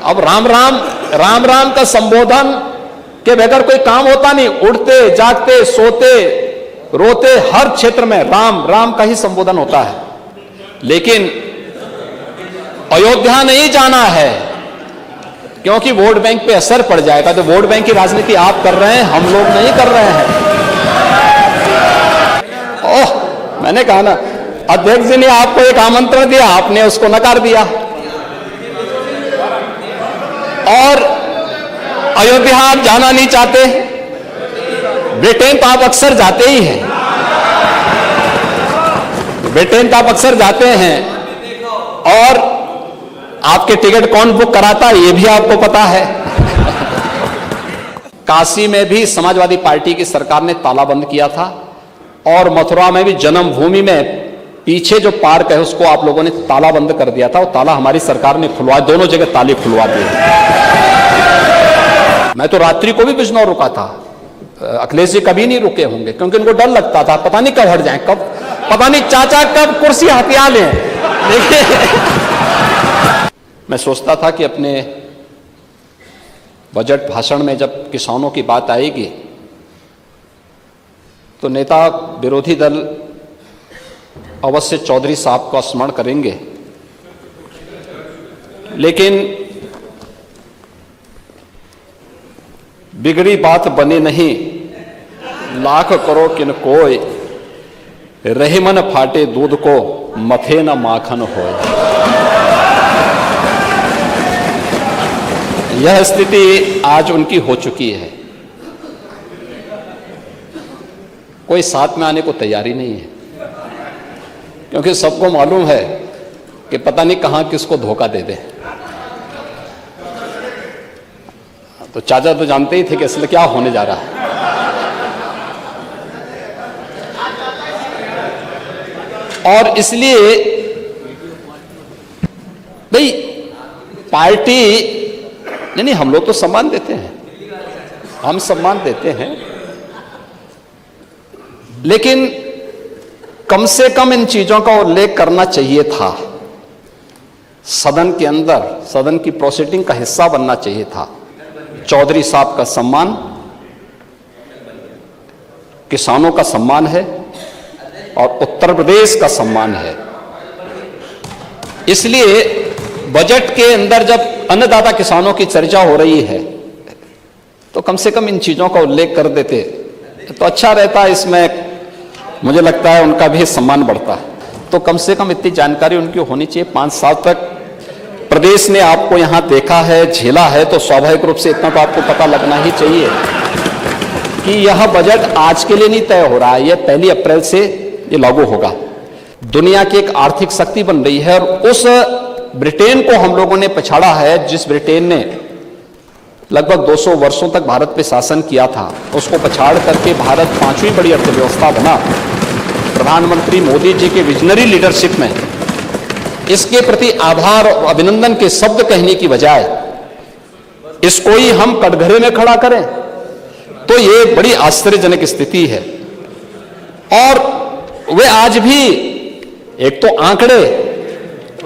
अब राम राम का संबोधन के बगैर कोई काम होता नहीं। उठते जागते सोते रोते हर क्षेत्र में राम राम का ही संबोधन होता है। लेकिन अयोध्या नहीं जाना है क्योंकि वोट बैंक पे असर पड़ जाएगा। तो वोट बैंक की राजनीति आप कर रहे हैं, हम लोग नहीं कर रहे हैं। ओह, मैंने कहा ना, अध्यक्ष जी ने आपको एक आमंत्रण दिया, आपने उसको नकार दिया। और अयोध्या आप जाना नहीं चाहते, ब्रिटेन तो आप अक्सर जाते ही हैं, ब्रिटेन तो आप अक्सर जाते हैं। और आपके टिकट कौन बुक कराता है ये भी आपको पता है। काशी में भी समाजवादी पार्टी की सरकार ने ताला बंद किया था और मथुरा में भी जन्मभूमि में पीछे जो पार्क है उसको आप लोगों ने ताला बंद कर दिया था। वो ताला हमारी सरकार ने खुलवा, दोनों जगह ताले खुलवा दिए। मैं तो रात्रि को भी बिजनौर रुका था। अखिलेश जी कभी नहीं रुके होंगे क्योंकि उनको डर लगता था पता नहीं कब हट जाए, कब पता नहीं चाचा कब कुर्सी हथिया लें। मैं सोचता था कि अपने बजट भाषण में जब किसानों की बात आएगी तो नेता विरोधी दल अवश्य चौधरी साहब का स्मरण करेंगे, लेकिन बिगड़ी बात बने नहीं, लाख करो किन कोय, रहीमन फाटे दूध को मथे न माखन होए। यह स्थिति आज उनकी हो चुकी है। कोई साथ में आने को तैयारी नहीं है क्योंकि सबको मालूम है कि पता नहीं कहां किसको धोखा दे दे। तो चाचा तो जानते ही थे कि इसलिए क्या होने जा रहा है। और इसलिए भाई पार्टी नहीं, हम लोग तो सम्मान देते हैं, हम सम्मान देते हैं, लेकिन कम से कम इन चीजों का उल्लेख करना चाहिए था। सदन के अंदर सदन की प्रोसीडिंग का हिस्सा बनना चाहिए था। चौधरी साहब का सम्मान किसानों का सम्मान है और उत्तर प्रदेश का सम्मान है। इसलिए बजट के अंदर जब अन्नदाता किसानों की चर्चा हो रही है तो कम से कम इन चीजों का उल्लेख कर देते तो अच्छा रहता। इसमें मुझे लगता है उनका भी सम्मान बढ़ता है। तो कम से कम इतनी जानकारी उनकी होनी चाहिए। 5 साल तक प्रदेश ने आपको यहां देखा है, झेला है, तो स्वाभाविक रूप से इतना तो आपको पता लगना ही चाहिए कि यह बजट आज के लिए नहीं तय हो रहा है, यह 1 अप्रैल से ये लागू होगा। दुनिया की एक आर्थिक शक्ति बन रही है और उस ब्रिटेन को हम लोगों ने पछाड़ा है जिस ब्रिटेन ने लगभग 200 वर्षों तक भारत पे शासन किया था, उसको पछाड़ करके भारत 5वीं बड़ी अर्थव्यवस्था बना। प्रधानमंत्री मोदी जी के विजनरी लीडरशिप में इसके प्रति आभार और अभिनंदन के शब्द कहने की बजाय इसको ही हम कटघरे में खड़ा करें तो ये बड़ी आश्चर्यजनक स्थिति है। और वे आज भी एक तो आंकड़े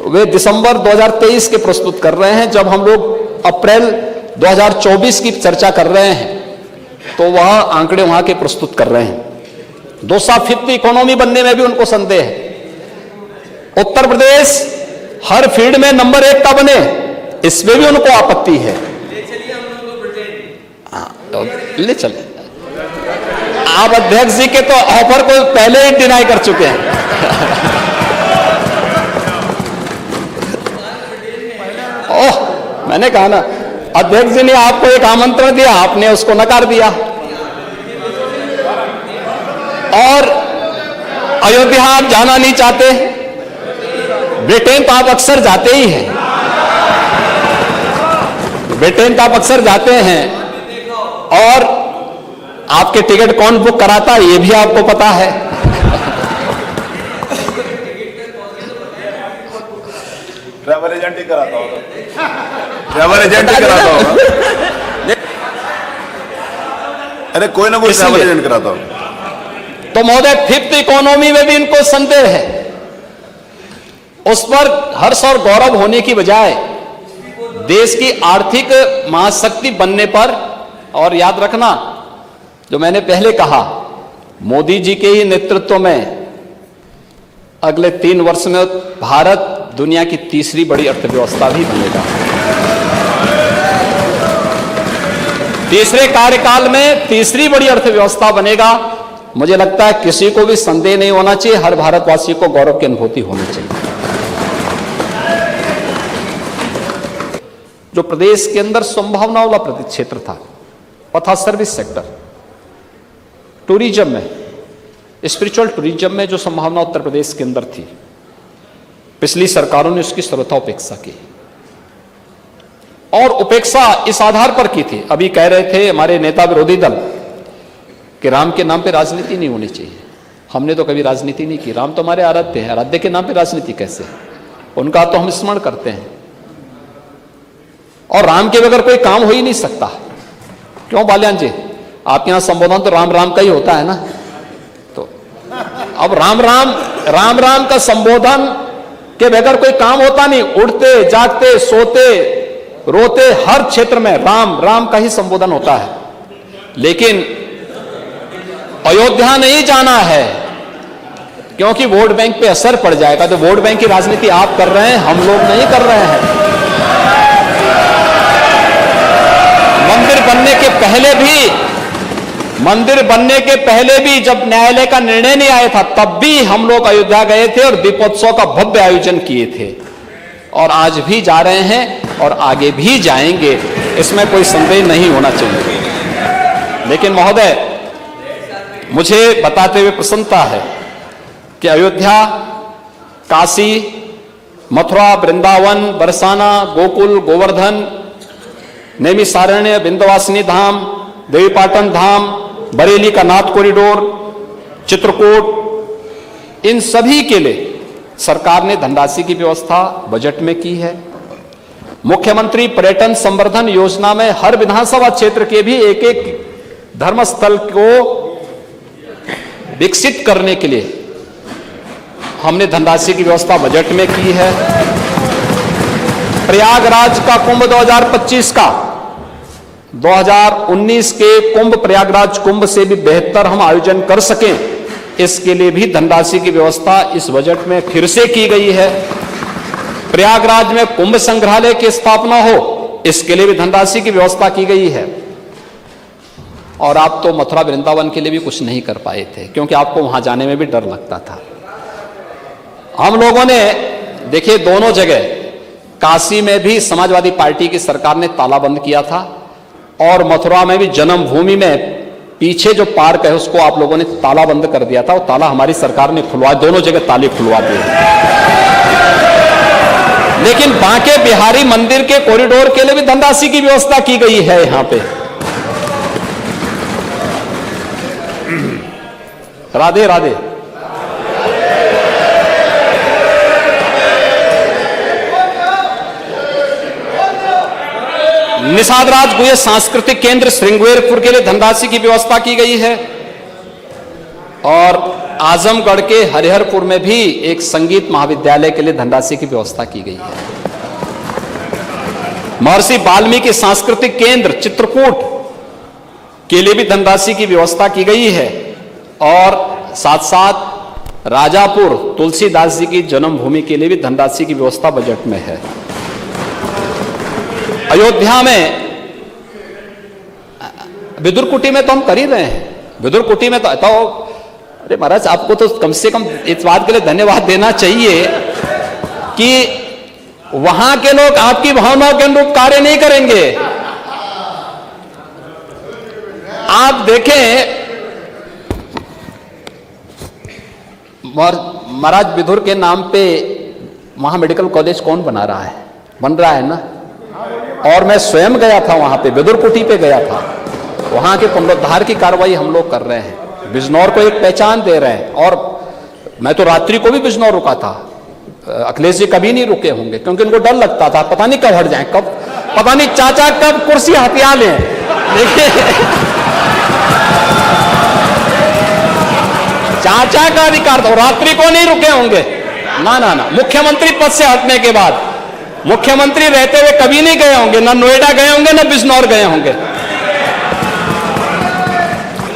वे दिसंबर 2023 के प्रस्तुत कर रहे हैं, जब हम लोग अप्रैल 2024 की चर्चा कर रहे हैं तो वह आंकड़े वहां के प्रस्तुत कर रहे हैं। 5th इकोनॉमी बनने में भी उनको संदेह है। उत्तर प्रदेश हर फील्ड में नंबर 1 का बने, इसमें भी उनको आपत्ति है। तो ले चले। आप अध्यक्ष जी के तो ऑफर को पहले ही डिनाई कर चुके हैं। ओह, मैंने कहा ना, अध्यक्ष जी ने आपको एक आमंत्रण दिया, आपने उसको नकार दिया। और अयोध्या आप जाना नहीं चाहते, ब्रिटेन तो आप अक्सर जाते ही हैं, ब्रिटेन तो आप अक्सर जाते हैं। और आपके टिकट कौन बुक कराता है ये भी आपको पता है। ट्रैवल एजेंट ही कराता होगा, ट्रैवल एजेंट ही कराता होगा। अरे कोई ना कोई ट्रैवल एजेंट कराता होगा। तो महोदय 5th इकोनॉमी में भी इनको संदेह है। उस पर हर्ष और गौरव होने की बजाय देश की आर्थिक महाशक्ति बनने पर, और याद रखना जो मैंने पहले कहा, मोदी जी के ही नेतृत्व में अगले 3 वर्ष में भारत दुनिया की तीसरी बड़ी अर्थव्यवस्था भी बनेगा। तीसरे कार्यकाल में तीसरी बड़ी अर्थव्यवस्था बनेगा। मुझे लगता है किसी को भी संदेह नहीं होना चाहिए, हर भारतवासी को गौरव की अनुभूति होनी चाहिए। जो प्रदेश के अंदर संभावनाओं वाला क्षेत्र था वह था सर्विस सेक्टर, टूरिज्म में, स्पिरिचुअल टूरिज्म में जो संभावना उत्तर प्रदेश के अंदर थी, पिछली सरकारों ने उसकी सर्वथा उपेक्षा की, और उपेक्षा इस आधार पर की थी, अभी कह रहे थे हमारे नेता विरोधी दल कि राम के नाम पे राजनीति नहीं होनी चाहिए। हमने तो कभी राजनीति नहीं की, राम तो हमारे आराध्य हैं, आराध्य के नाम पे राजनीति कैसे? उनका तो हम स्मरण करते हैं, और राम के बगैर कोई काम हो ही नहीं सकता। क्यों बाल्यान जी, आपके यहां संबोधन तो राम राम का ही होता है ना? तो अब राम राम का संबोधन के बगैर कोई काम होता नहीं। उठते जागते सोते रोते हर क्षेत्र में राम राम का ही संबोधन होता है। लेकिन अयोध्या नहीं जाना है क्योंकि वोट बैंक पे असर पड़ जाएगा। तो वोट बैंक की राजनीति आप कर रहे हैं, हम लोग नहीं कर रहे हैं। मंदिर बनने के पहले भी जब न्यायालय का निर्णय नहीं आया था, तब भी हम लोग अयोध्या गए थे और दीपोत्सव का भव्य आयोजन किए थे, और आज भी जा रहे हैं और आगे भी जाएंगे, इसमें कोई संदेह नहीं होना चाहिए। लेकिन महोदय, मुझे बताते हुए प्रसन्नता है कि अयोध्या, काशी, मथुरा, वृंदावन, बरसाना, गोकुल, गोवर्धन, नैमिषारण्य, विंध्यवासिनी धाम, देवीपाटन धाम, बरेली का नाथ कॉरिडोर, चित्रकूट, इन सभी के लिए सरकार ने धनराशि की व्यवस्था बजट में की है। मुख्यमंत्री पर्यटन संवर्धन योजना में हर विधानसभा क्षेत्र के भी एक एक धर्मस्थल को विकसित करने के लिए हमने धनराशि की व्यवस्था बजट में की है। प्रयागराज का कुंभ 2025 का 2019 के कुंभ, प्रयागराज कुंभ से भी बेहतर हम आयोजन कर सकें, इसके लिए भी धनराशि की व्यवस्था इस बजट में फिर से की गई है। प्रयागराज में कुंभ संग्रहालय की स्थापना हो, इसके लिए भी धनराशि की व्यवस्था की गई है। और आप तो मथुरा वृंदावन के लिए भी कुछ नहीं कर पाए थे क्योंकि आपको वहां जाने में भी डर लगता था। हम लोगों ने देखिए दोनों जगह, काशी में भी समाजवादी पार्टी की सरकार ने तालाबंद किया था, और मथुरा में भी जन्मभूमि में पीछे जो पार्क है उसको आप लोगों ने ताला बंद कर दिया था, वो ताला हमारी सरकार ने खुलवा, दोनों जगह ताले खुलवा दिए। लेकिन बांके बिहारी मंदिर के कॉरिडोर के लिए भी धनराशि की व्यवस्था की गई है। यहां पे राधे राधे। निषाद राज गुहे सांस्कृतिक केंद्र श्रृंगेरपुर के लिए धनराशि की व्यवस्था की गई है, और आजमगढ़ के हरिहरपुर में भी एक संगीत महाविद्यालय के लिए धनराशि की व्यवस्था की गई है। महर्षि वाल्मीकि सांस्कृतिक केंद्र चित्रकूट के लिए भी धनराशि की व्यवस्था की गई है, और साथ साथ राजापुर तुलसीदास जी की जन्मभूमि के लिए भी धनराशि की व्यवस्था बजट में है। अयोध्या में विदुरकुटी में तो हम कर ही रहे हैं। विदुरकुटी में तो अरे महाराज, आपको तो कम से कम इस बात के लिए धन्यवाद देना चाहिए कि वहां के लोग आपकी भावनाओं के अनुरूप कार्य नहीं करेंगे। आप देखें महाराज, विदुर के नाम पे वहां मेडिकल कॉलेज कौन बना रहा है? बन रहा है ना। और मैं स्वयं गया था वहां पे, विदुरकुटी पे गया था। वहां के पुनरुद्धार की कार्रवाई हम लोग कर रहे हैं, बिजनौर को एक पहचान दे रहे हैं। और मैं तो रात्रि को भी बिजनौर रुका था, अखिलेश जी कभी नहीं रुके होंगे क्योंकि उनको डर लगता था पता नहीं कब हट जाए, कब पता नहीं चाचा कब कुर्सी हथिया लें। देखिए चाचा का अधिकार था, रात्रि को नहीं रुके होंगे। ना ना ना, मुख्यमंत्री पद से हटने के बाद मुख्यमंत्री रहते हुए कभी नहीं गए होंगे, ना नोएडा गए होंगे, ना बिजनौर गए होंगे।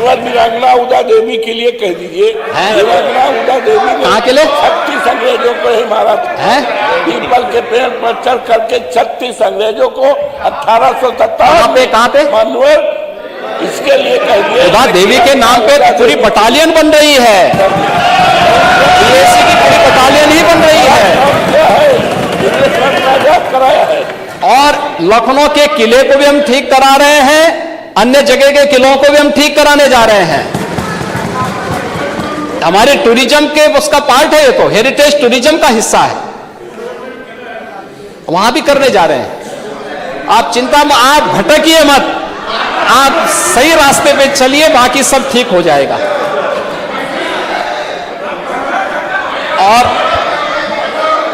वीरांगना उदा देवी के लिए कह दीजिए, वीरांगना उदा देवी कहाँ के लिए? 36 अंग्रेजों को ही मारा था। पीपल के पेड़ पर चढ़ करके 36 अंग्रेजों को 1857 कहाँ पे? मानवेल, इसके लिए कह दिए। उदा देवी के नाम पे पूरी बटालियन बन रही है, बीएससी की पूरी बटालियन ही बन रही है। कराया है और लखनऊ के किले को भी हम ठीक करा रहे हैं, अन्य जगह के किलों को भी हम ठीक कराने जा रहे हैं। हमारे टूरिज्म के उसका पार्ट है, ये तो हेरिटेज टूरिज्म का हिस्सा है, वहां भी करने जा रहे हैं। आप चिंता में, आप भटकिए मत, आप सही रास्ते पे चलिए, बाकी सब ठीक हो जाएगा। और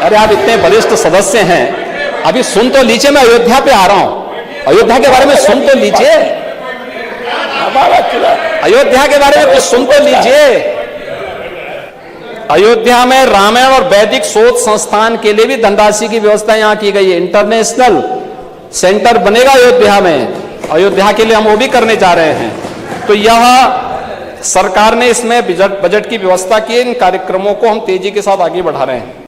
अरे आप इतने वरिष्ठ सदस्य हैं, अभी सुन तो लीजिए, मैं अयोध्या पे आ रहा हूं, अयोध्या के बारे में सुन तो लीजिए, हमारा किला। अयोध्या के बारे में कुछ सुन तो लीजिए। अयोध्या में रामायण और वैदिक शोध संस्थान के लिए भी धनराशि की व्यवस्था यहां की गई है। इंटरनेशनल सेंटर बनेगा अयोध्या में, अयोध्या के लिए हम वो भी करने जा रहे हैं। तो यह सरकार ने इसमें बजट की व्यवस्था की है, इन कार्यक्रमों को हम तेजी के साथ आगे बढ़ा रहे हैं।